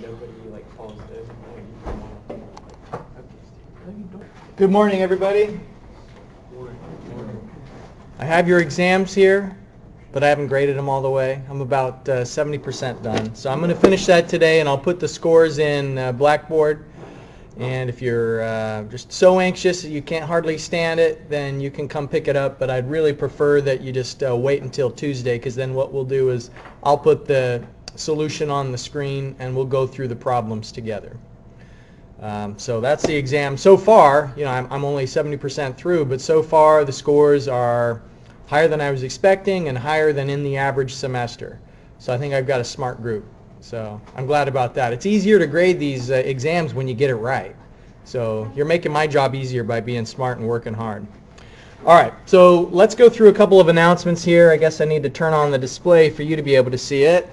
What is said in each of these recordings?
nobody like falls in. Good morning, everybody. I have your exams here, but I haven't graded them all the way. I'm about 70% done. So I'm going to finish that today, and I'll put the scores in Blackboard. And if you're just so anxious that you can't hardly stand it, then you can come pick it up. But I'd really prefer that you just wait until Tuesday, because then what we'll do is I'll put the solution on the screen, and we'll go through the problems together. So that's the exam. So far, you know, I'm only 70% through, but so far the scores are higher than I was expecting and higher than in the average semester. So I think I've got a smart group. So I'm glad about that. It's easier to grade these exams when you get it right. So you're making my job easier by being smart and working hard. All right, so let's go through a couple of announcements here. I guess I need to turn on the display for you to be able to see it.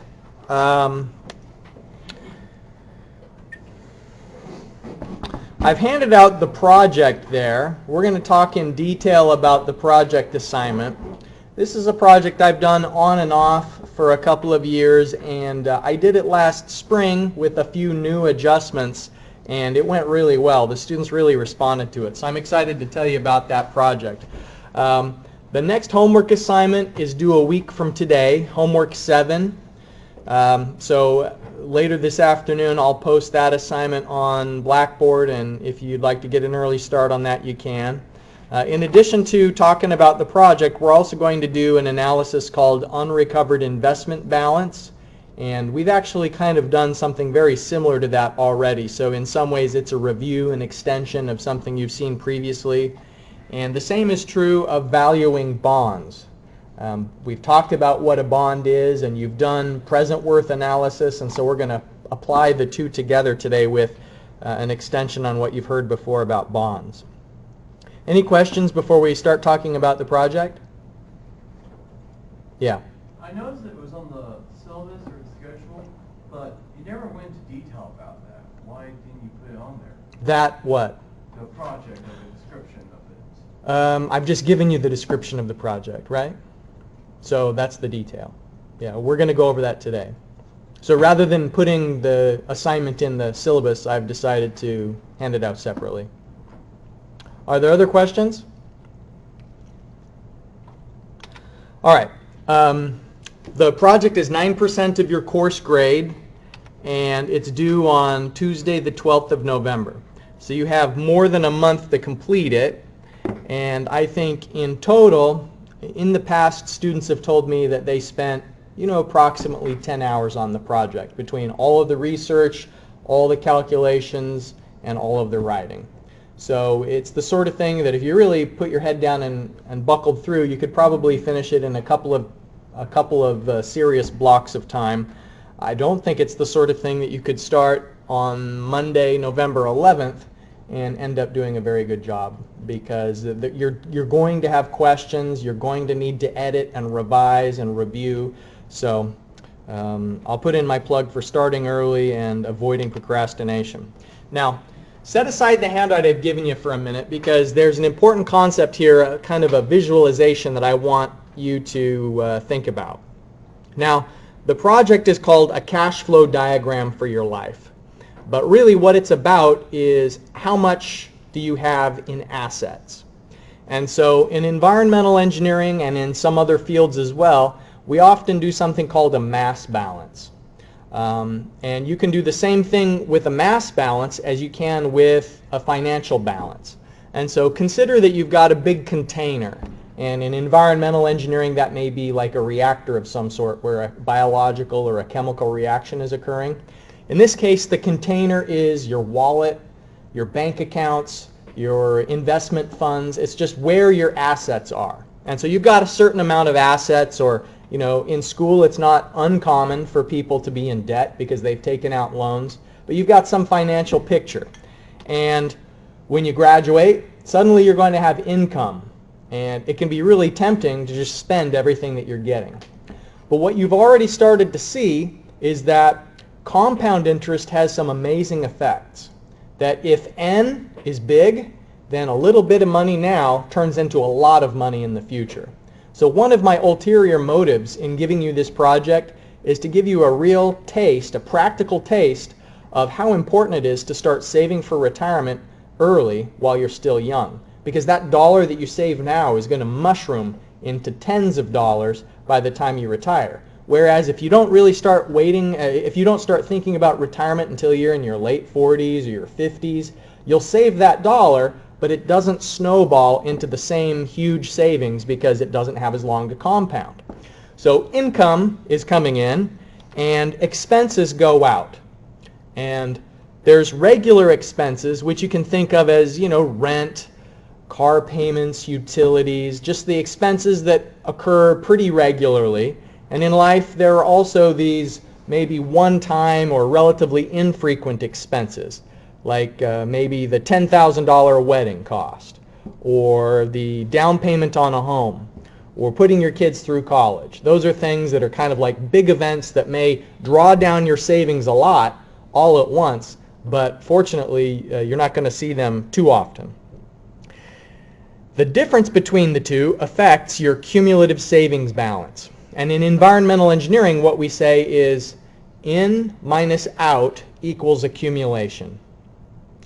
I've handed out the project there. We're going to talk in detail about the project assignment. This is a project I've done on and off for a couple of years, and I did it last spring with a few new adjustments, and it went really well. The students really responded to it, so I'm excited to tell you about that project. The next homework assignment is due a week from today, homework 7. So later this afternoon I'll post that assignment on Blackboard, and if you'd like to get an early start on that, you can. In addition to talking about the project, we're also going to do an analysis called Unrecovered Investment Balance, and we've actually kind of done something very similar to that already. So in some ways it's a review, an extension of something you've seen previously, and the same is true of valuing bonds. We've talked about what a bond is, and you've done present worth analysis, and so we're going to apply the two together today with an extension on what you've heard before about bonds. Any questions before we start talking about the project? Yeah. I noticed that it was on the syllabus or the schedule, but you never went into detail about that. Why didn't you put it on there? That what? The project or the description of it. I've just given you the description of the project, right? So that's the detail. Yeah, we're going to go over that today. So rather than putting the assignment in the syllabus, I've decided to hand it out separately. Are there other questions? All right. The project is 9% of your course grade, and it's due on Tuesday, the 12th of November. So you have more than a month to complete it, and I think in total, in the past, students have told me that they spent, approximately 10 hours on the project between all of the research, all the calculations, and all of the writing. So it's the sort of thing that if you really put your head down and buckled through, you could probably finish it in a couple of serious blocks of time. I don't think it's the sort of thing that you could start on Monday, November 11th, and end up doing a very good job, because you're going to have questions, you're going to need to edit and revise and review. So I'll put in my plug for starting early and avoiding procrastination. Now, set aside the handout I've given you for a minute, because there's an important concept here, kind of a visualization that I want you to think about. Now, the project is called a cash flow diagram for your life. But really what it's about is how much do you have in assets. And so in environmental engineering and in some other fields as well, we often do something called a mass balance. And you can do the same thing with a mass balance as you can with a financial balance. And so consider that you've got a big container. And in environmental engineering, that may be like a reactor of some sort where a biological or a chemical reaction is occurring. In this case, the container is your wallet, your bank accounts, your investment funds. It's just where your assets are. And so you've got a certain amount of assets, or in school it's not uncommon for people to be in debt because they've taken out loans, but you've got some financial picture. And when you graduate, suddenly you're going to have income, and it can be really tempting to just spend everything that you're getting. But what you've already started to see is that compound interest has some amazing effects. That if N is big, then a little bit of money now turns into a lot of money in the future. So one of my ulterior motives in giving you this project is to give you a real taste, a practical taste of how important it is to start saving for retirement early while you're still young. Because that dollar that you save now is going to mushroom into tens of dollars by the time you retire. Whereas if you don't really start waiting, if you don't start thinking about retirement until you're in your late 40s or your 50s, you'll save that dollar, but it doesn't snowball into the same huge savings because it doesn't have as long to compound. So income is coming in and expenses go out. And there's regular expenses, which you can think of as, rent, car payments, utilities, just the expenses that occur pretty regularly. And in life, there are also these maybe one-time or relatively infrequent expenses, like maybe the $10,000 wedding cost, or the down payment on a home, or putting your kids through college. Those are things that are kind of like big events that may draw down your savings a lot all at once, but fortunately, you're not going to see them too often. The difference between the two affects your cumulative savings balance. And in environmental engineering, what we say is in minus out equals accumulation.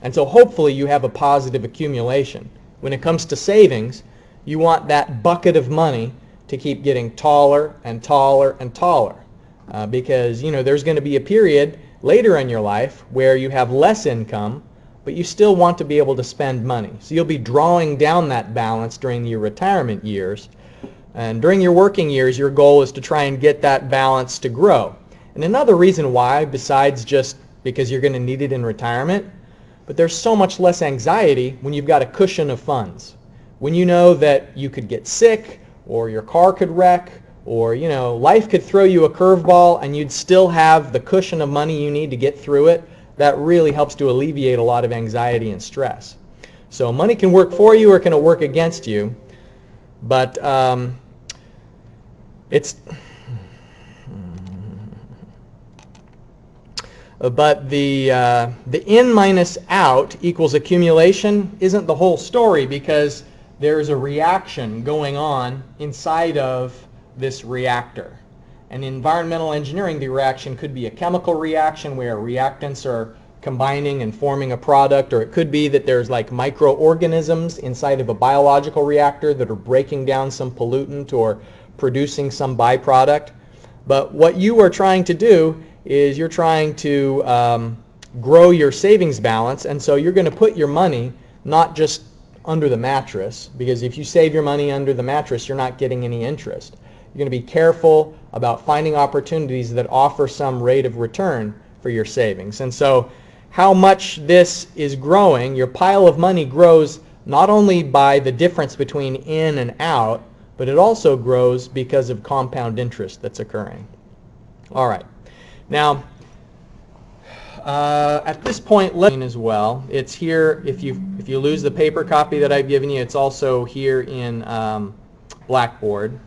And so hopefully you have a positive accumulation. When it comes to savings, you want that bucket of money to keep getting taller and taller and taller. Because there's going to be a period later in your life where you have less income, but you still want to be able to spend money. So you'll be drawing down that balance during your retirement years. And during your working years, your goal is to try and get that balance to grow. And another reason why, besides just because you're going to need it in retirement, but there's so much less anxiety when you've got a cushion of funds. When you know that you could get sick, or your car could wreck, or life could throw you a curveball and you'd still have the cushion of money you need to get through it, that really helps to alleviate a lot of anxiety and stress. So money can work for you or can it work against you, but the in minus out equals accumulation isn't the whole story, because there's a reaction going on inside of this reactor. And in environmental engineering, the reaction could be a chemical reaction where reactants are combining and forming a product, or it could be that there's like microorganisms inside of a biological reactor that are breaking down some pollutant or producing some byproduct. But what you are trying to do is you're trying to grow your savings balance, and so you're going to put your money not just under the mattress, because if you save your money under the mattress, you're not getting any interest. You're going to be careful about finding opportunities that offer some rate of return for your savings. And so how much this is growing, your pile of money grows not only by the difference between in and out, but it also grows because of compound interest that's occurring. All right. Now, at this point, as well. It's here. If you lose the paper copy that I've given you, it's also here in Blackboard.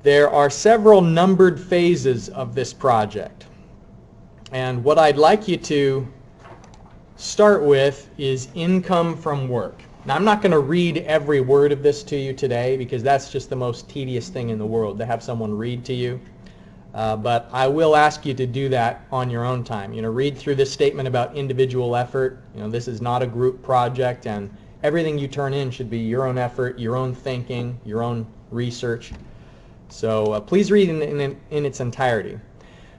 There are several numbered phases of this project. And what I'd like you to start with is income from work. Now, I'm not going to read every word of this to you today, because that's just the most tedious thing in the world, to have someone read to you. But I will ask you to do that on your own time. Read through this statement about individual effort. This is not a group project, and everything you turn in should be your own effort, your own thinking, your own research. So please read in its entirety.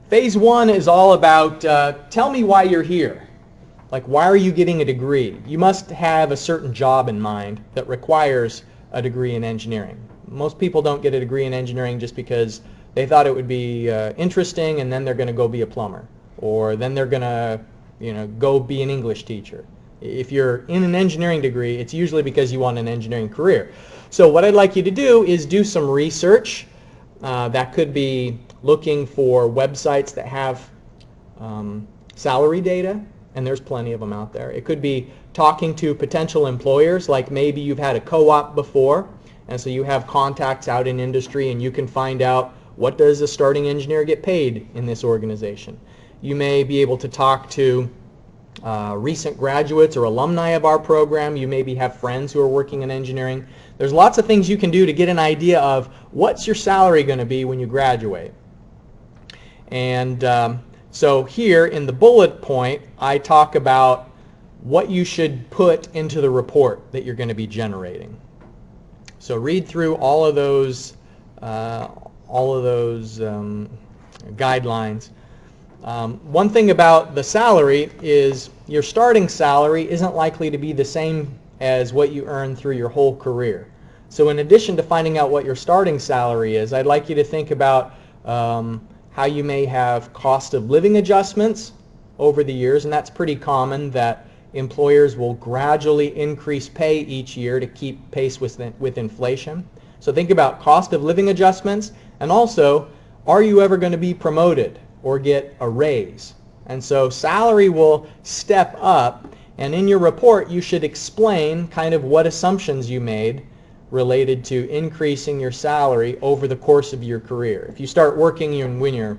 Phase 1 is all about tell me why you're here. Like, why are you getting a degree? You must have a certain job in mind that requires a degree in engineering. Most people don't get a degree in engineering just because they thought it would be interesting, and then they're going to go be a plumber, or then they're going to go be an English teacher. If you're in an engineering degree, it's usually because you want an engineering career. So what I'd like you to do is do some research. That could be looking for websites that have salary data, and there's plenty of them out there. It could be talking to potential employers, like maybe you've had a co-op before, and so you have contacts out in industry, and you can find out what does a starting engineer get paid in this organization. You may be able to talk to recent graduates or alumni of our program. You maybe have friends who are working in engineering. There's lots of things you can do to get an idea of what's your salary going to be when you graduate. And So here in the bullet point, I talk about what you should put into the report that you're going to be generating. So read through all of those guidelines. One thing about the salary is your starting salary isn't likely to be the same as what you earn through your whole career. So in addition to finding out what your starting salary is, I'd like you to think about how you may have cost of living adjustments over the years, and that's pretty common that employers will gradually increase pay each year to keep pace with inflation. So think about cost of living adjustments, and also, are you ever going to be promoted or get a raise? And so salary will step up, and in your report you should explain kind of what assumptions you made related to increasing your salary over the course of your career. If you start working when you're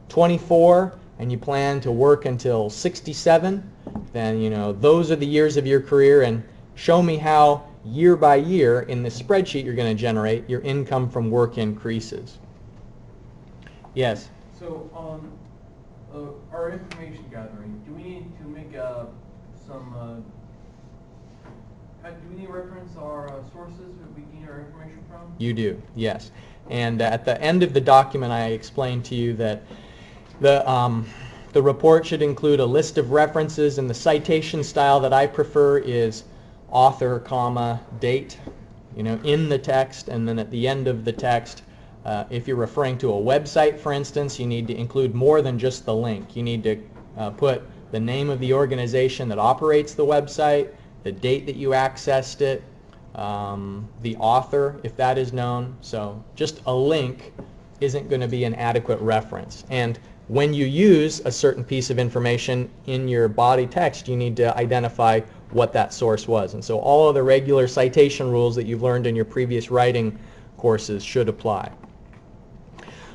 24 and you plan to work until 67, then those are the years of your career, and show me how year by year in the spreadsheet you're going to generate your income from work increases. Yes? So on our information gathering, do we need to make do we need to reference our sources that we get our information from? You do, yes. And at the end of the document I explained to you that the report should include a list of references, and the citation style that I prefer is author, comma, date, in the text, and then at the end of the text, if you're referring to a website, for instance, you need to include more than just the link. You need to put the name of the organization that operates the website, the date that you accessed it, the author, if that is known. So just a link isn't going to be an adequate reference. And when you use a certain piece of information in your body text, you need to identify what that source was. And so all of the regular citation rules that you've learned in your previous writing courses should apply.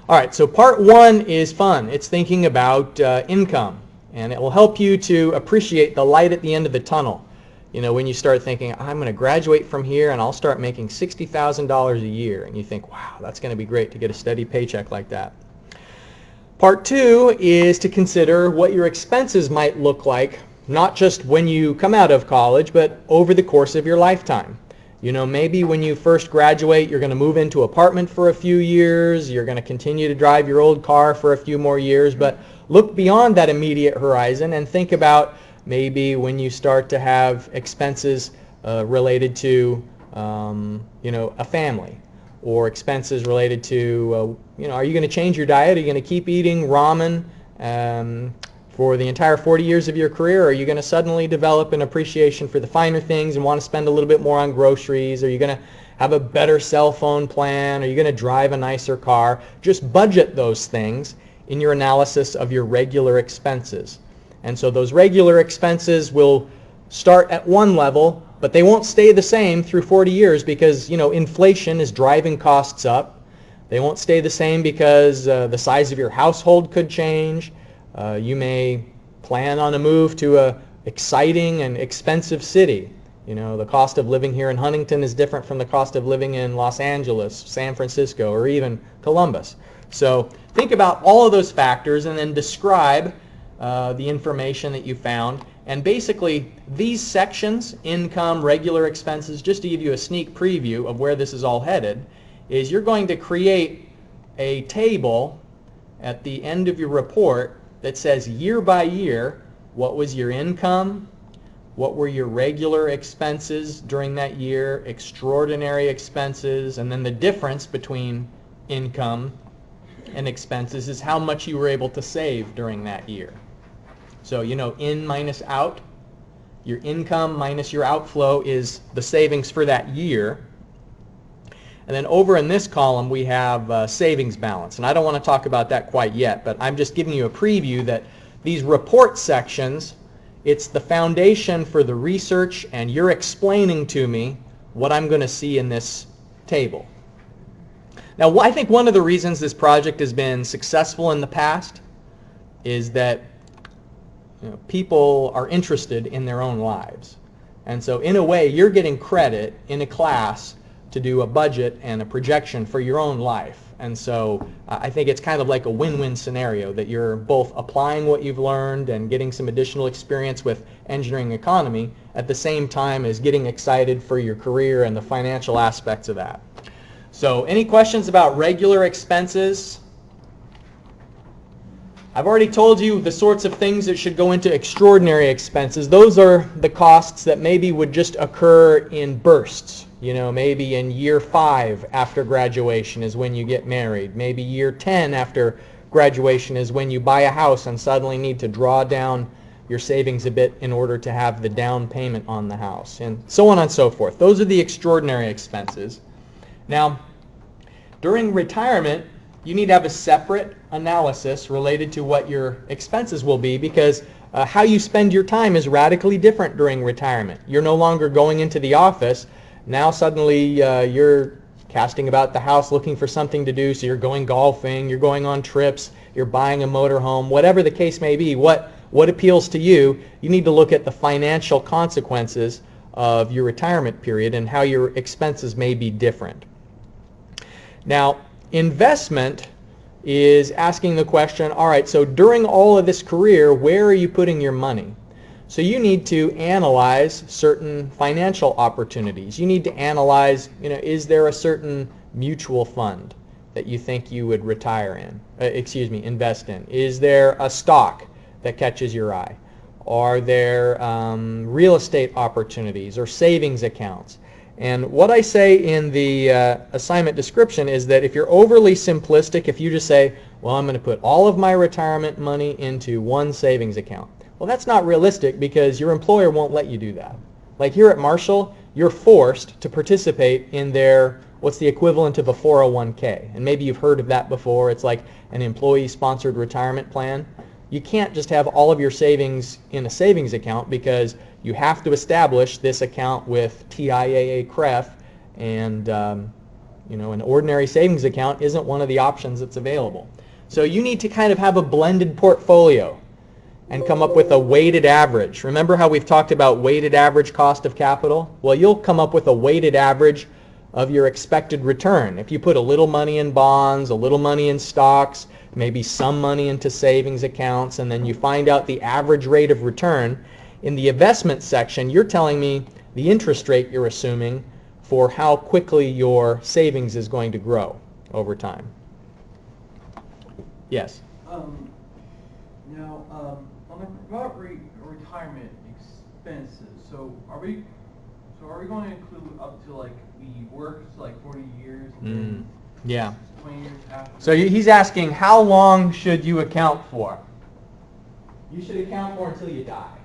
All right, so part one is fun. It's thinking about income, and it will help you to appreciate the light at the end of the tunnel. When you start thinking, I'm going to graduate from here and I'll start making $60,000 a year, and you think, wow, that's going to be great to get a steady paycheck like that. Part two is to consider what your expenses might look like, not just when you come out of college, but over the course of your lifetime. Maybe when you first graduate, you're going to move into an apartment for a few years, you're going to continue to drive your old car for a few more years, but look beyond that immediate horizon and think about maybe when you start to have expenses related to, a family, or expenses related to, are you going to change your diet? Are you going to keep eating ramen for the entire 40 years of your career? Or are you going to suddenly develop an appreciation for the finer things and want to spend a little bit more on groceries? Are you going to have a better cell phone plan? Are you going to drive a nicer car? Just budget those things in your analysis of your regular expenses. And so those regular expenses will start at one level, but they won't stay the same through 40 years because, inflation is driving costs up. They won't stay the same because the size of your household could change. You may plan on a move to an exciting and expensive city. The cost of living here in Huntington is different from the cost of living in Los Angeles, San Francisco, or even Columbus. So think about all of those factors and then describe the information that you found. And basically, these sections, income, regular expenses, just to give you a sneak preview of where this is all headed, is you're going to create a table at the end of your report that says year by year, what was your income, what were your regular expenses during that year, extraordinary expenses, and then the difference between income and expenses is how much you were able to save during that year. So, in minus out, your income minus your outflow is the savings for that year. And then over in this column we have savings balance. And I don't want to talk about that quite yet, but I'm just giving you a preview that these report sections, it's the foundation for the research, and you're explaining to me what I'm going to see in this table. Now, I think one of the reasons this project has been successful in the past is that people are interested in their own lives. And so in a way, you're getting credit in a class to do a budget and a projection for your own life. And so I think it's kind of like a win-win scenario, that you're both applying what you've learned and getting some additional experience with engineering economy at the same time as getting excited for your career and the financial aspects of that. So any questions about regular expenses? I've already told you the sorts of things that should go into extraordinary expenses. Those are the costs that maybe would just occur in bursts. You know, maybe in year 5 after graduation is when you get married. Maybe year 10 after graduation is when you buy a house and suddenly need to draw down your savings a bit in order to have the down payment on the house, and so on and so forth. Those are the extraordinary expenses. Now, during retirement, you need to have a separate analysis related to what your expenses will be, because how you spend your time is radically different during retirement. You're no longer going into the office. Now suddenly you're casting about the house looking for something to do, so you're going golfing, you're going on trips, you're buying a motorhome, whatever the case may be. What appeals to you, you need to look at the financial consequences of your retirement period and how your expenses may be different. Now, investment is asking the question, all right, so during all of this career, where are you putting your money? So you need to analyze certain financial opportunities. You need to analyze, is there a certain mutual fund that you think you would retire in, invest in? Is there a stock that catches your eye? Are there real estate opportunities or savings accounts? And what I say in the assignment description is that if you're overly simplistic, if you just say, well, I'm going to put all of my retirement money into one savings account. Well, that's not realistic, because your employer won't let you do that. Like here at Marshall, you're forced to participate in their, what's the equivalent of a 401k. And maybe you've heard of that before. It's like an employee-sponsored retirement plan. You can't just have all of your savings in a savings account, because you have to establish this account with TIAA-CREF, and an ordinary savings account isn't one of the options that's available. So you need to kind of have a blended portfolio and come up with a weighted average. Remember how we've talked about weighted average cost of capital? Well, you'll come up with a weighted average of your expected return. If you put a little money in bonds, a little money in stocks, maybe some money into savings accounts, and then you find out the average rate of return. In the investment section, you're telling me the interest rate you're assuming for how quickly your savings is going to grow over time. Yes? Now, about retirement expenses, so are we going to include up to like we work to like 40 years? And Yeah. 20 years after? So he's asking, how long should you account for? You should account for until you die.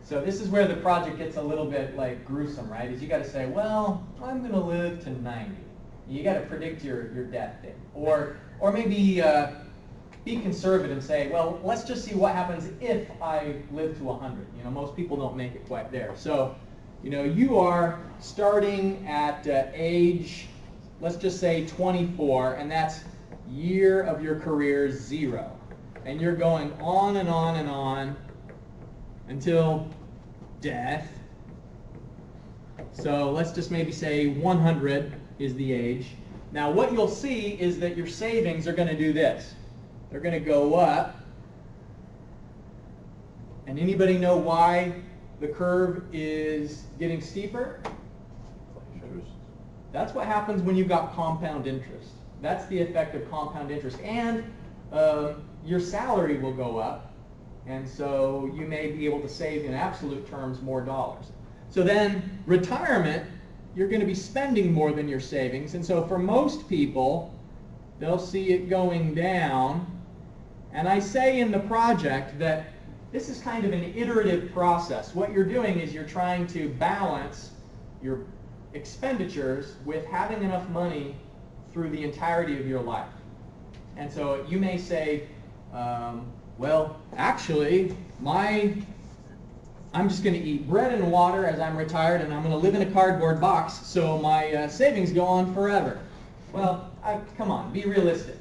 So this is where the project gets a little bit like gruesome, right? Is you got to say, well, I'm going to live to 90. You got to predict your death date, or maybe be conservative and say, well, let's just see what happens if I live to 100. Most people don't make it quite there. So, you are starting at age, let's just say 24, and that's year of your career 0, and you're going on and on and on until death. So let's just maybe say 100 is the age. Now what you'll see is that your savings are going to do this. They're going to go up. And anybody know why the curve is getting steeper? That's what happens when you've got compound interest. That's the effect of compound interest. And your salary will go up. And so you may be able to save in absolute terms more dollars. So then retirement, you're going to be spending more than your savings. And so for most people, they'll see it going down. And I say in the project that this is kind of an iterative process. What you're doing is you're trying to balance your expenditures with having enough money through the entirety of your life. And so you may say, well, actually, I'm just going to eat bread and water as I'm retired, and I'm going to live in a cardboard box, so my savings go on forever. Well, come on, be realistic.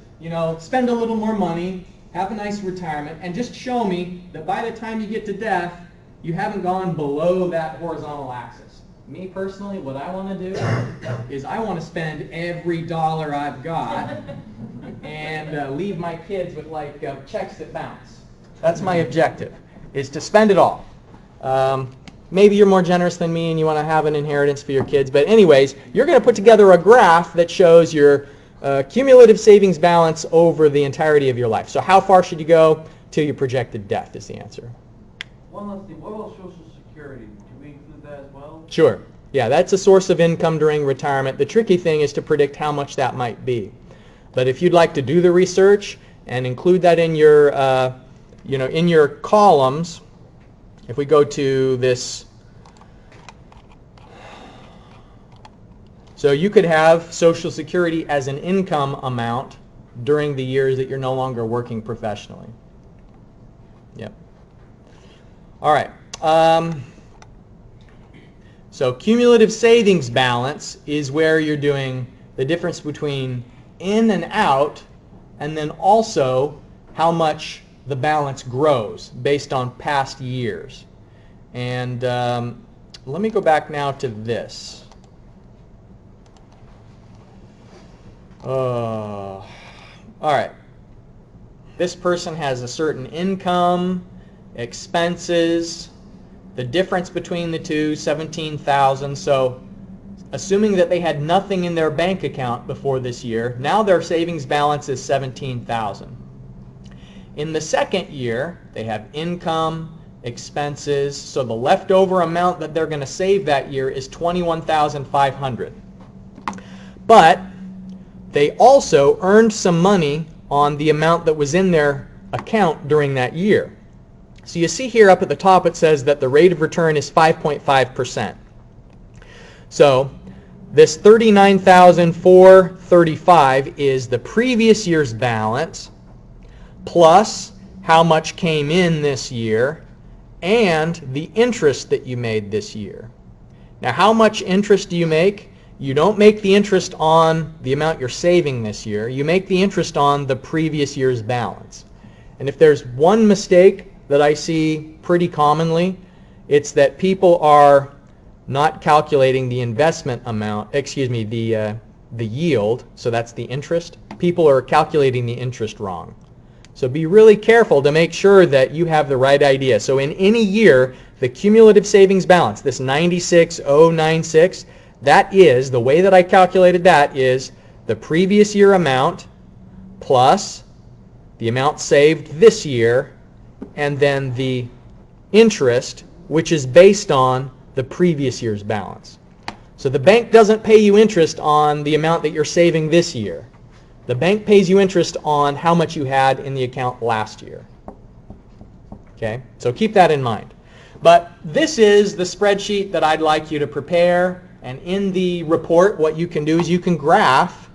Spend a little more money, have a nice retirement, and just show me that by the time you get to death, you haven't gone below that horizontal axis. Me personally, what I want to do is I want to spend every dollar I've got and leave my kids with like checks that bounce. That's my objective, is to spend it all. Maybe you're more generous than me and you want to have an inheritance for your kids, but anyways, you're going to put together a graph that shows your cumulative savings balance over the entirety of your life. So how far should you go till your projected death is the answer. One last thing, what about Social Security? Do we include that as well? Sure. Yeah, that's a source of income during retirement. The tricky thing is to predict how much that might be. But if you'd like to do the research and include that in your, in your columns, if we go to this, so you could have Social Security as an income amount during the years that you're no longer working professionally. Yep. All right. So cumulative savings balance is where you're doing the difference between in and out, and then also how much the balance grows based on past years. And let me go back now to this. All right. This person has a certain income, expenses, the difference between the two, 17,000. So assuming that they had nothing in their bank account before this year, now their savings balance is 17,000. In the second year, they have income, expenses, so the leftover amount that they're going to save that year is 21,500. But they also earned some money on the amount that was in their account during that year. So you see here up at the top it says that the rate of return is 5.5%. So this 39,435 is the previous year's balance plus how much came in this year and the interest that you made this year. Now, how much interest do you make? You don't make the interest on the amount you're saving this year. You make the interest on the previous year's balance. And if there's one mistake that I see pretty commonly, it's that people are not calculating the investment amount, the yield, so that's the interest. People are calculating the interest wrong. So be really careful to make sure that you have the right idea. So in any year, the cumulative savings balance, this 96,096, that is, the way that I calculated that is the previous year amount plus the amount saved this year, and then the interest, which is based on the previous year's balance. So the bank doesn't pay you interest on the amount that you're saving this year. The bank pays you interest on how much you had in the account last year. Okay, so keep that in mind. But this is the spreadsheet that I'd like you to prepare, and in the report what you can do is you can graph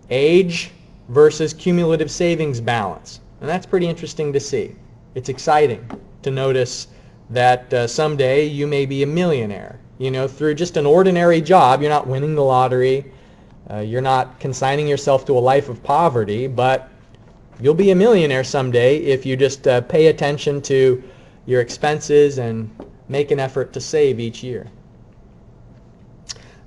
age versus cumulative savings balance. And that's pretty interesting to see. It's exciting to notice that someday you may be a millionaire. You know, through just an ordinary job. You're not winning the lottery. You're not consigning yourself to a life of poverty, but you'll be a millionaire someday if you just pay attention to your expenses and make an effort to save each year.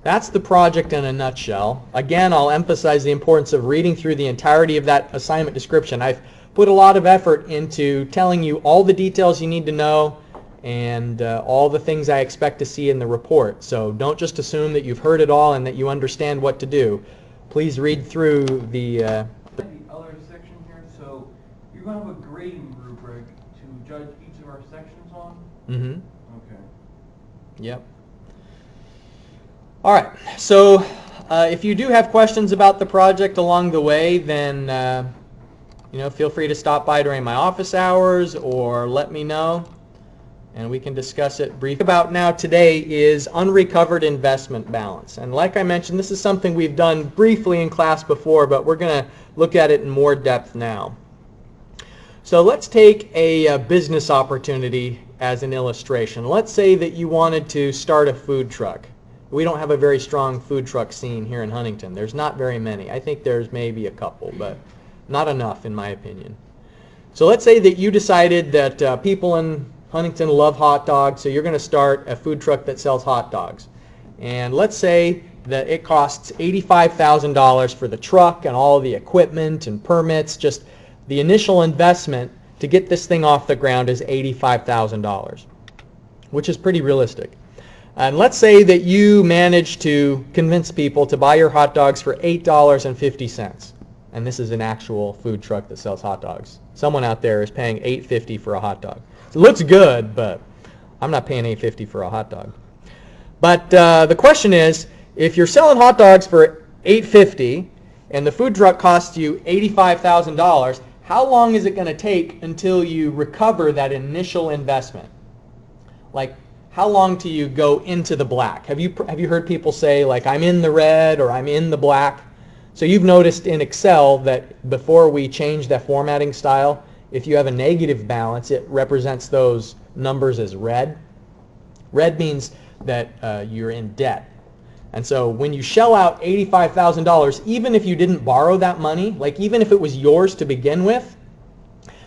That's the project in a nutshell. Again, I'll emphasize the importance of reading through the entirety of that assignment description. I've put a lot of effort into telling you all the details you need to know and all the things I expect to see in the report. So don't just assume that you've heard it all and that you understand what to do. Please read through the other section here. So you're going to have a grading rubric to judge each of our sections on? Mm-hmm. Okay. Yep. All right. So if you do have questions about the project along the way, then feel free to stop by during my office hours or let me know, and we can discuss it briefly. About now today is unrecovered investment balance. And like I mentioned, this is something we've done briefly in class before, but we're going to look at it in more depth now. So let's take a business opportunity as an illustration. Let's say that you wanted to start a food truck. We don't have a very strong food truck scene here in Huntington. There's not very many. I think there's maybe a couple, but not enough in my opinion. So let's say that you decided that people in Huntington love hot dogs, so you're going to start a food truck that sells hot dogs. And let's say that it costs $85,000 for the truck and all the equipment and permits. Just the initial investment to get this thing off the ground is $85,000, which is pretty realistic. And let's say that you manage to convince people to buy your hot dogs for $8.50. And this is an actual food truck that sells hot dogs. Someone out there is paying $8.50 for a hot dog. It looks good, but I'm not paying $8.50 for a hot dog. But the question is, if you're selling hot dogs for $8.50 and the food truck costs you $85,000, how long is it going to take until you recover that initial investment? Like, how long till you go into the black? Have you heard people say, like, I'm in the red or I'm in the black? So you've noticed in Excel that before we change that formatting style, if you have a negative balance, it represents those numbers as red. Red means that you're in debt. And so when you shell out $85,000, even if you didn't borrow that money, like even if it was yours to begin with,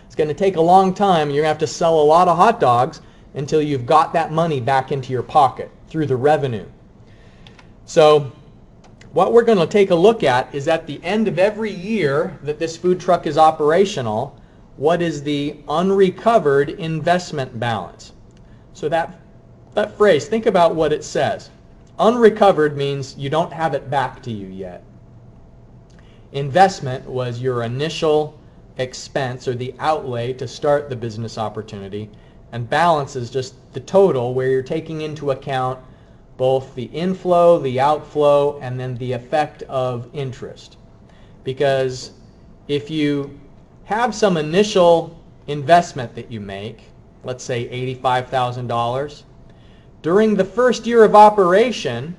it's going to take a long time. You're going to have to sell a lot of hot dogs until you've got that money back into your pocket through the revenue. So what we're going to take a look at is at the end of every year that this food truck is operational, what is the unrecovered investment balance? So that phrase, think about what it says. Unrecovered means you don't have it back to you yet. Investment was your initial expense or the outlay to start the business opportunity, and balance is just the total where you're taking into account both the inflow, the outflow, and then the effect of interest. Because if you have some initial investment that you make, let's say $85,000, during the first year of operation,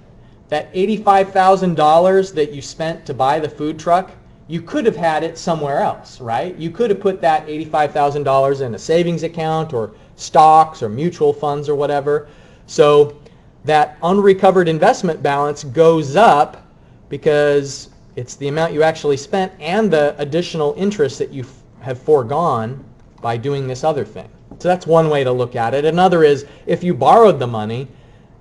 that $85,000 that you spent to buy the food truck, you could have had it somewhere else, right? You could have put that $85,000 in a savings account or stocks or mutual funds or whatever. So that unrecovered investment balance goes up because it's the amount you actually spent and the additional interest that you have foregone by doing this other thing. So that's one way to look at it. Another is if you borrowed the money,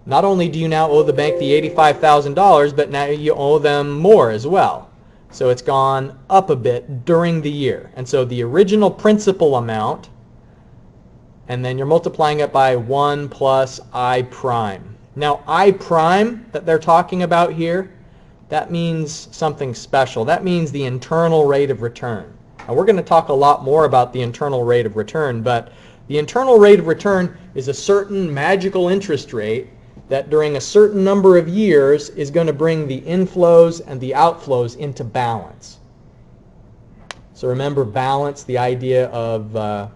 not only do you now owe the bank the $85,000, but now you owe them more as well. So it's gone up a bit during the year. And so the original principal amount, and then you're multiplying it by 1 plus I prime. Now I prime that they're talking about here, that means something special. That means the internal rate of return. Now we're going to talk a lot more about the internal rate of return, but the internal rate of return is a certain magical interest rate that during a certain number of years is going to bring the inflows and the outflows into balance. So remember balance, the idea of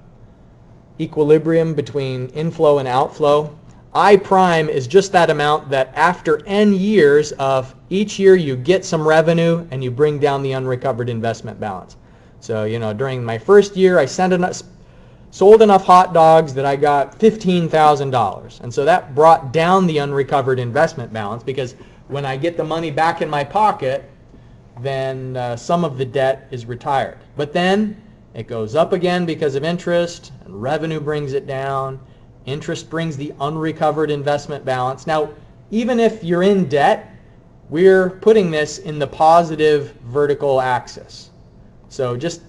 equilibrium between inflow and outflow. I prime is just that amount that after n years of each year you get some revenue and you bring down the unrecovered investment balance. So, during my first year I sold enough hot dogs that I got $15,000. And so that brought down the unrecovered investment balance because when I get the money back in my pocket, then some of the debt is retired. But then it goes up again because of interest, and revenue brings it down. Interest brings the unrecovered investment balance. Now, even if you're in debt, we're putting this in the positive vertical axis. So just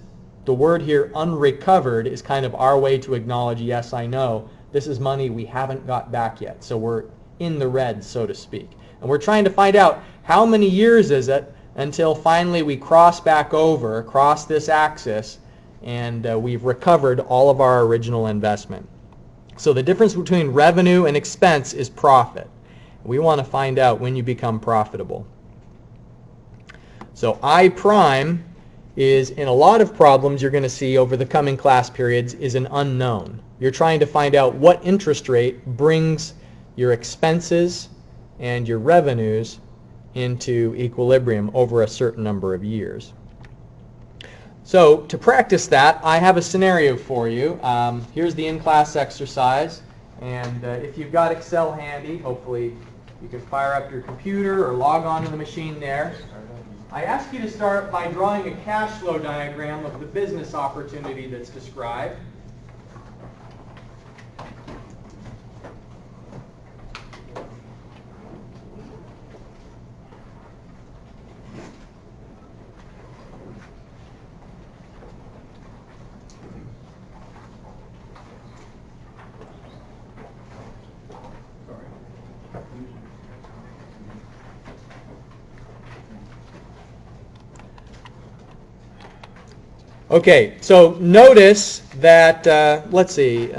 the word here, unrecovered, is kind of our way to acknowledge, yes, I know, this is money we haven't got back yet. So we're in the red, so to speak. And we're trying to find out how many years is it until finally we cross back over, across this axis, and we've recovered all of our original investment. So the difference between revenue and expense is profit. We want to find out when you become profitable. So I prime is, in a lot of problems you're going to see over the coming class periods, is an unknown. You're trying to find out what interest rate brings your expenses and your revenues into equilibrium over a certain number of years. So to practice that, I have a scenario for you. Here's the in-class exercise, and if you've got Excel handy, hopefully you can fire up your computer or log on to the machine there. I ask you to start by drawing a cash flow diagram of the business opportunity that's described. Okay, so notice that, let's see,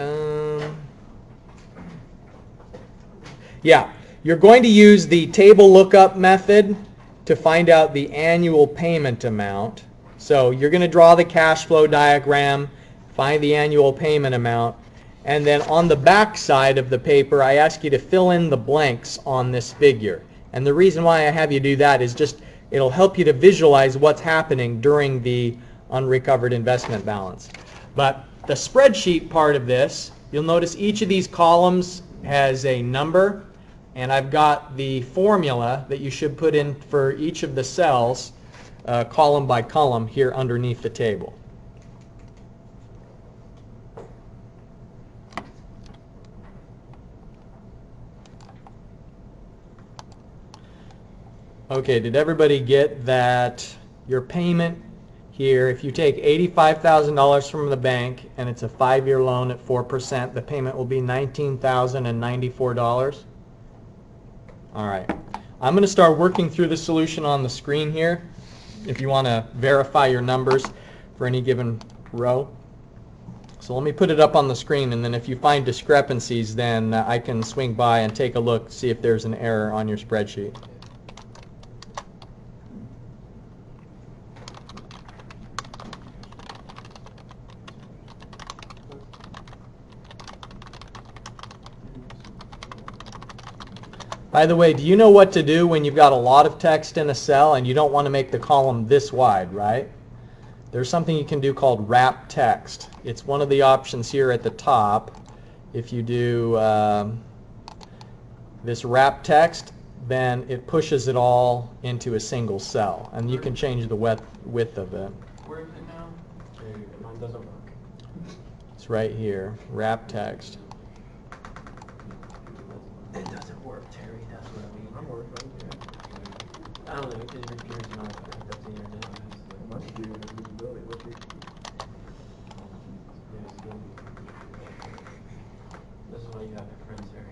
yeah, you're going to use the table lookup method to find out the annual payment amount. So you're going to draw the cash flow diagram, find the annual payment amount, and then on the back side of the paper, I ask you to fill in the blanks on this figure. And the reason why I have you do that is just it'll help you to visualize what's happening during the unrecovered investment balance. But the spreadsheet part of this, you'll notice each of these columns has a number, and I've got the formula that you should put in for each of the cells, column by column, here underneath the table. Okay, did everybody get that your payment here, if you take $85,000 from the bank and it's a 5-year loan at 4%, the payment will be $19,094? All right. I'm going to start working through the solution on the screen here if you want to verify your numbers for any given row. So let me put it up on the screen, and then if you find discrepancies, then I can swing by and take a look, see if there's an error on your spreadsheet. By the way, do you know what to do when you've got a lot of text in a cell and you don't want to make the column this wide, right? There's something you can do called wrap text. It's one of the options here at the top. If you do this wrap text, then it pushes it all into a single cell, and you can change the width of it. Where is it now? Mine doesn't work. It's right here, wrap text. It doesn't work, Terry. That's what I mean. I'm working right here. I don't know. Your computer's not. I think that's the internet. Must be visibility. What's your? This is why you have your friends, Terry.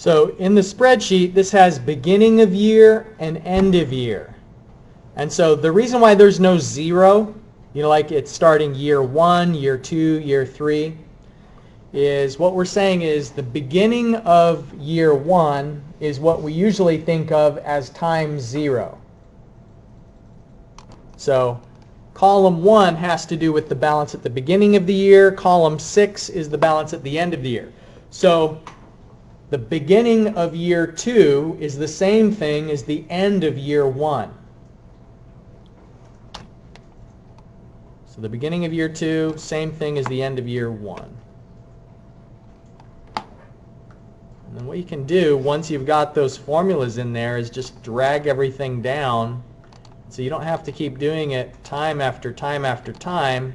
So in the spreadsheet, this has beginning of year and end of year. And so the reason why there's no zero, like it's starting year 1, year 2, year 3, is what we're saying is the beginning of year 1 is what we usually think of as time 0. So column 1 has to do with the balance at the beginning of the year. Column 6 is the balance at the end of the year. So the beginning of year 2 is the same thing as the end of year 1. So the beginning of year 2, same thing as the end of year 1. And then what you can do once you've got those formulas in there is just drag everything down. So you don't have to keep doing it time after time after time.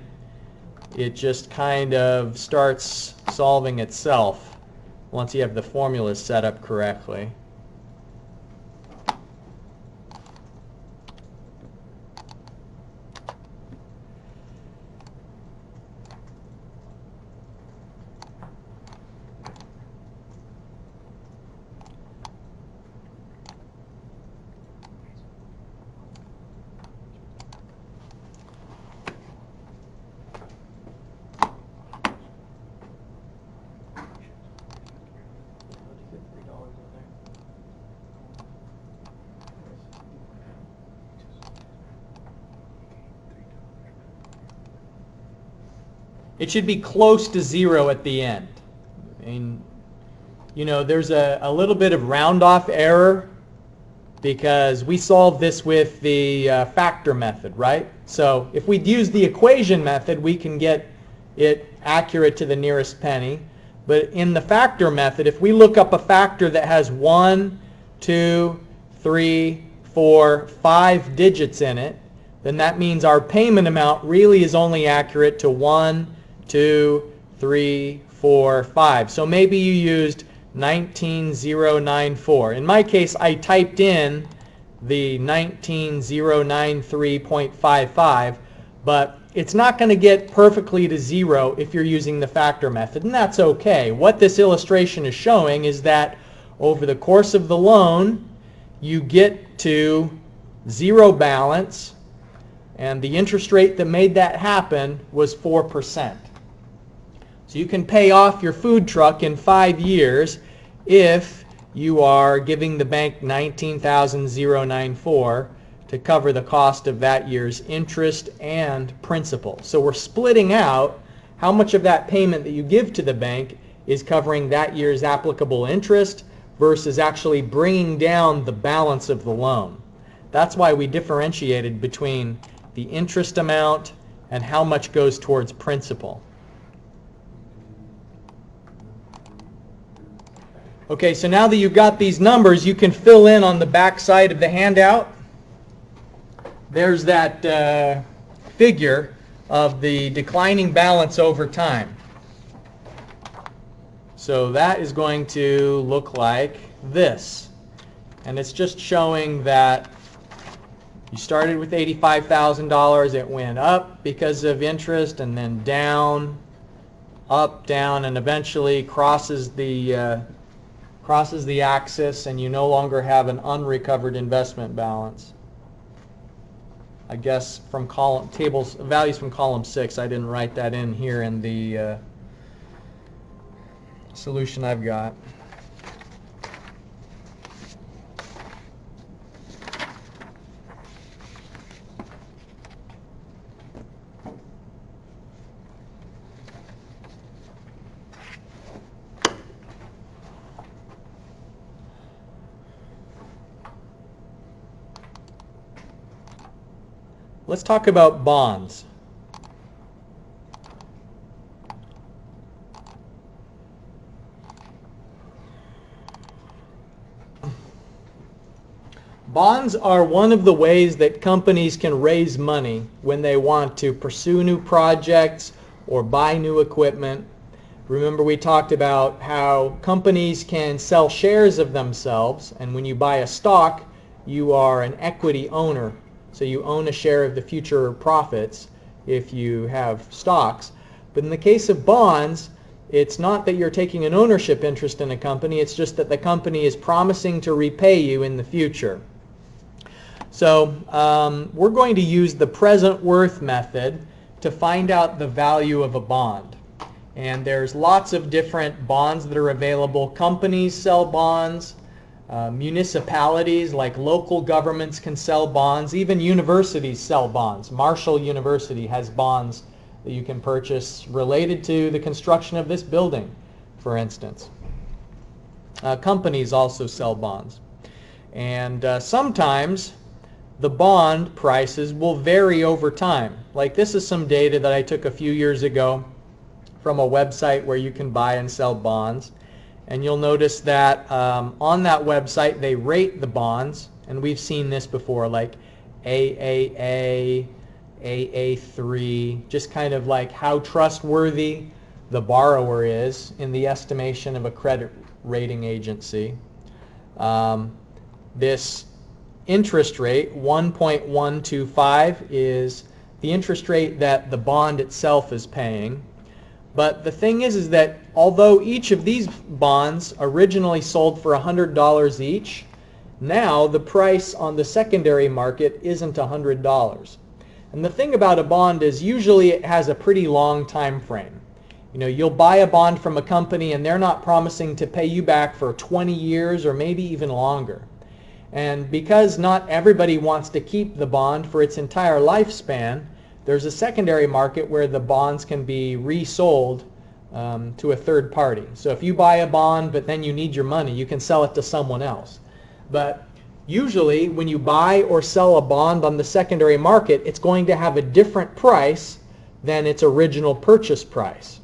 It just kind of starts solving itself once you have the formulas set up correctly. It should be close to 0 at the end. I mean, there's a little bit of round-off error because we solved this with the factor method, right? So if we'd use the equation method, we can get it accurate to the nearest penny. But in the factor method, if we look up a factor that has 1, 2, 3, 4, 5 digits in it, then that means our payment amount really is only accurate to 1, 2, 3, 4, 5. So maybe you used 19094. In my case, I typed in the 19093.55, but it's not going to get perfectly to 0 if you're using the factor method, and that's okay. What this illustration is showing is that over the course of the loan, you get to 0 balance, and the interest rate that made that happen was 4%. So you can pay off your food truck in 5 years if you are giving the bank $19,094 to cover the cost of that year's interest and principal. So we're splitting out how much of that payment that you give to the bank is covering that year's applicable interest versus actually bringing down the balance of the loan. That's why we differentiated between the interest amount and how much goes towards principal. Okay, so now that you've got these numbers, you can fill in on the back side of the handout. There's that figure of the declining balance over time. So that is going to look like this. And it's just showing that you started with $85,000, it went up because of interest, and then down, up, down, and eventually crosses the axis, and you no longer have an unrecovered investment balance. I guess from values from column 6, I didn't write that in here in the solution I've got. Let's talk about bonds. Bonds are one of the ways that companies can raise money when they want to pursue new projects or buy new equipment. Remember, we talked about how companies can sell shares of themselves, and when you buy a stock, you are an equity owner. So you own a share of the future profits if you have stocks. But in the case of bonds, It's not that you're taking an ownership interest in a company, it's just that the company is promising to repay you in the future. So we're going to use the present worth method to find out the value of a bond. And there's lots of different bonds that are available. Companies sell bonds. Municipalities like local governments can sell bonds. Even universities sell bonds. Marshall University has bonds that you can purchase related to the construction of this building, for instance. Companies also sell bonds. And sometimes the bond prices will vary over time. Like this is some data that I took a few years ago from a website where you can buy and sell bonds. And you'll notice that on that website they rate the bonds, and we've seen this before, like AAA, AA3, just kind of like how trustworthy the borrower is in the estimation of a credit rating agency. This interest rate, 1.125, is the interest rate that the bond itself is paying. But the thing is that although each of these bonds originally sold for $100 each, now the price on the secondary market isn't $100. And the thing about a bond is usually it has a pretty long time frame. You know, you'll buy a bond from a company and they're not promising to pay you back for 20 years or maybe even longer. And because not everybody wants to keep the bond for its entire lifespan, there's a secondary market where the bonds can be resold to a third party. So if you buy a bond but then you need your money, you can sell it to someone else. But usually when you buy or sell a bond on the secondary market, it's going to have a different price than its original purchase price.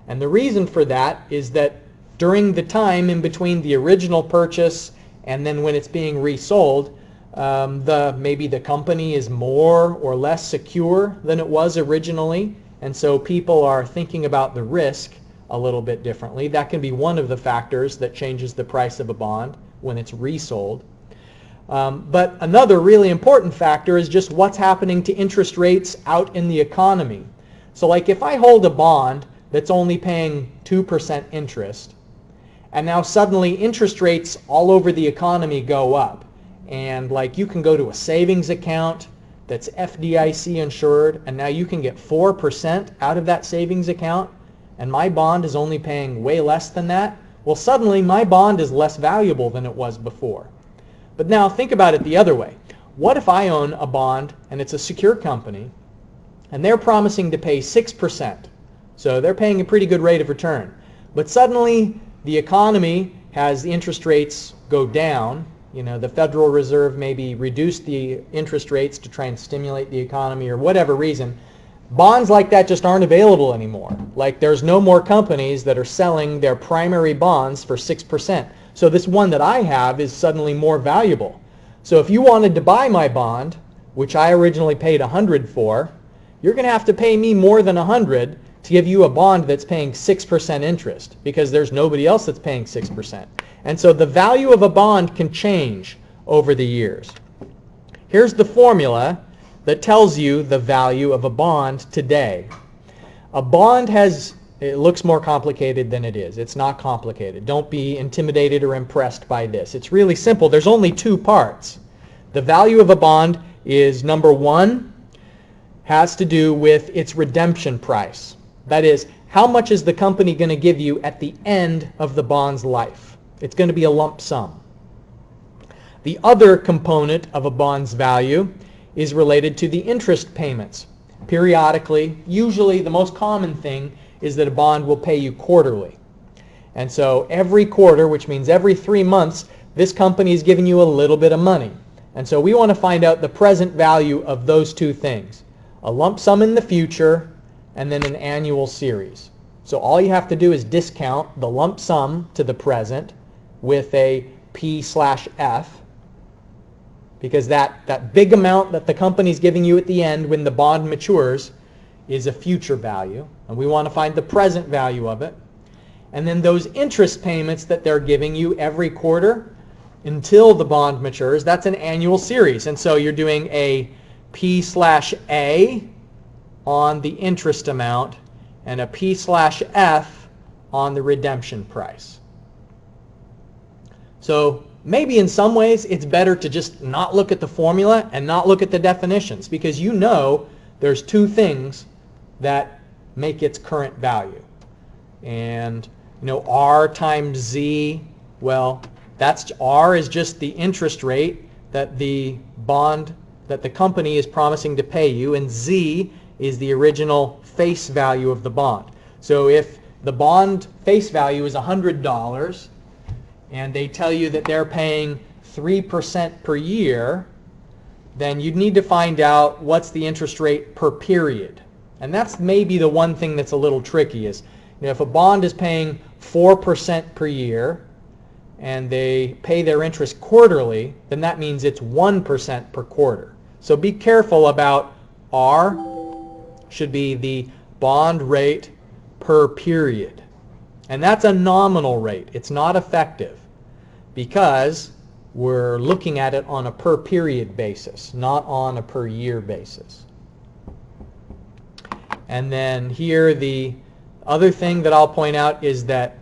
And the reason for that is that during the time in between the original purchase and then when it's being resold, maybe the company is more or less secure than it was originally, and so people are thinking about the risk a little bit differently. That can be one of the factors that changes the price of a bond when it's resold. But another really important factor is just what's happening to interest rates out in the economy. So like if I hold a bond that's only paying 2% interest, and now suddenly interest rates all over the economy go up, and like you can go to a savings account that's FDIC insured, and now you can get 4% out of that savings account, and my bond is only paying way less than that. Well, suddenly my bond is less valuable than it was before. But now think about it the other way. What if I own a bond and it's a secure company and they're promising to pay 6%? So they're paying a pretty good rate of return. But suddenly the economy has the interest rates go down. You know, the Federal Reserve maybe reduced the interest rates to try and stimulate the economy or whatever reason. Bonds like that just aren't available anymore. Like there's no more companies that are selling their primary bonds for 6%. So this one that I have is suddenly more valuable. So if you wanted to buy my bond, which I originally paid $100 for, you're going to have to pay me more than $100 to give you a bond that's paying 6% interest, because there's nobody else that's paying 6%. And so the value of a bond can change over the years. Here's the formula that tells you the value of a bond today. A bond it looks more complicated than it is. It's not complicated. Don't be intimidated or impressed by this. It's really simple. There's only two parts. The value of a bond is, number one, has to do with its redemption price. That is, how much is the company going to give you at the end of the bond's life? It's going to be a lump sum. The other component of a bond's value is related to the interest payments. Periodically, usually the most common thing is that a bond will pay you quarterly. And so every quarter, which means every 3 months, this company is giving you a little bit of money. And so we want to find out the present value of those two things. A lump sum in the future, and then an annual series. So all you have to do is discount the lump sum to the present with a P/F, because that big amount that the company's giving you at the end when the bond matures is a future value, and we want to find the present value of it. And then those interest payments that they're giving you every quarter until the bond matures, that's an annual series. And so you're doing a P/A on the interest amount and a P/F on the redemption price. So maybe in some ways it's better to just not look at the formula and not look at the definitions, because you know there's two things that make its current value. And you know, R times Z, well, that's R is just the interest rate that the bond, that the company is promising to pay you, and Z is the original face value of the bond. So if the bond face value is $100 and they tell you that they're paying 3% per year, then you'd need to find out what's the interest rate per period. And that's maybe the one thing that's a little tricky is, you know, if a bond is paying 4% per year and they pay their interest quarterly, then that means it's 1% per quarter. So be careful about R should be the bond rate per period. And that's a nominal rate. It's not effective because we're looking at it on a per period basis, not on a per year basis. And then here the other thing that I'll point out is that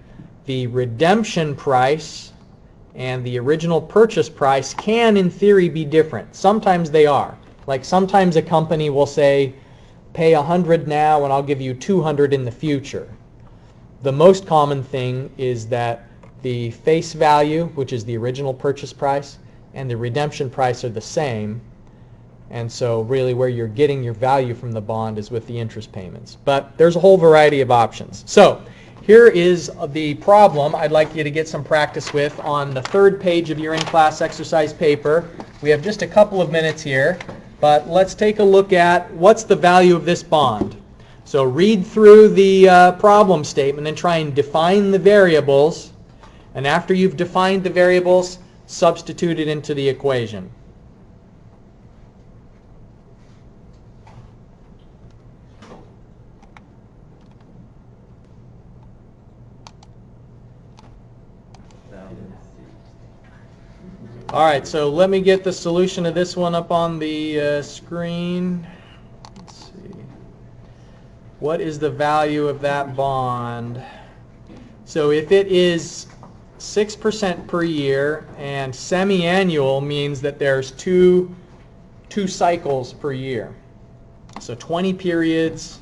the redemption price and the original purchase price can in theory be different. Sometimes they are. Like sometimes a company will say, pay $100 now and I'll give you $200 in the future. The most common thing is that the face value, which is the original purchase price, and the redemption price are the same. And so really where you're getting your value from the bond is with the interest payments. But there's a whole variety of options. So here is the problem I'd like you to get some practice with on the third page of your in-class exercise paper. We have just a couple of minutes here, but let's take a look at what's the value of this bond. So read through the problem statement and try and define the variables. And after you've defined the variables, substitute it into the equation. All right, so let me get the solution to this one up on the screen. Let's see. What is the value of that bond? So if it is 6% per year, and semi-annual means that there's two cycles per year. So 20 periods,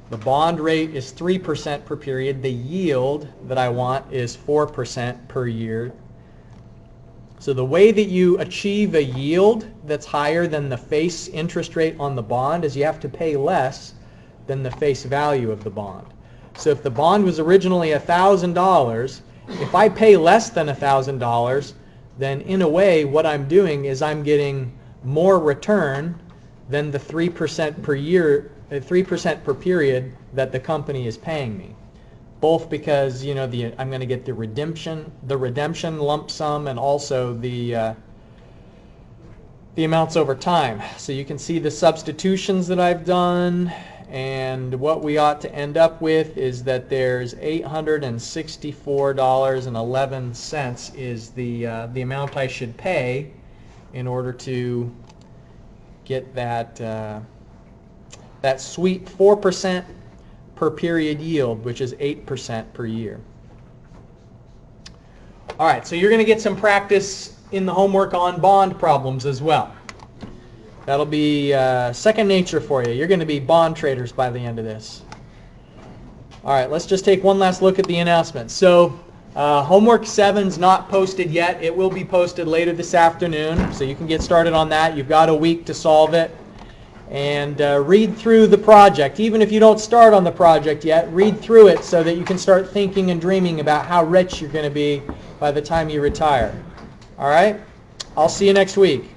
the bond rate is 3% per period. The yield that I want is 4% per year. So the way that you achieve a yield that's higher than the face interest rate on the bond is you have to pay less than the face value of the bond. So if the bond was originally $1,000, if I pay less than $1,000, then in a way what I'm doing is I'm getting more return than the 3% per year, 3% per period that the company is paying me. Both because, you know, I'm going to get the redemption lump sum, and also the amounts over time. So you can see the substitutions that I've done, and what we ought to end up with is that there's $864.11 is the amount I should pay in order to get that that sweet 4% per period yield, which is 8% per year. All right, so you're going to get some practice in the homework on bond problems as well. That'll be second nature for you. You're going to be bond traders by the end of this. All right, let's just take one last look at the announcement. So homework 7's not posted yet. It will be posted later this afternoon, so you can get started on that. You've got a week to solve it. And read through the project. Even if you don't start on the project yet, read through it so that you can start thinking and dreaming about how rich you're going to be by the time you retire. All right? I'll see you next week.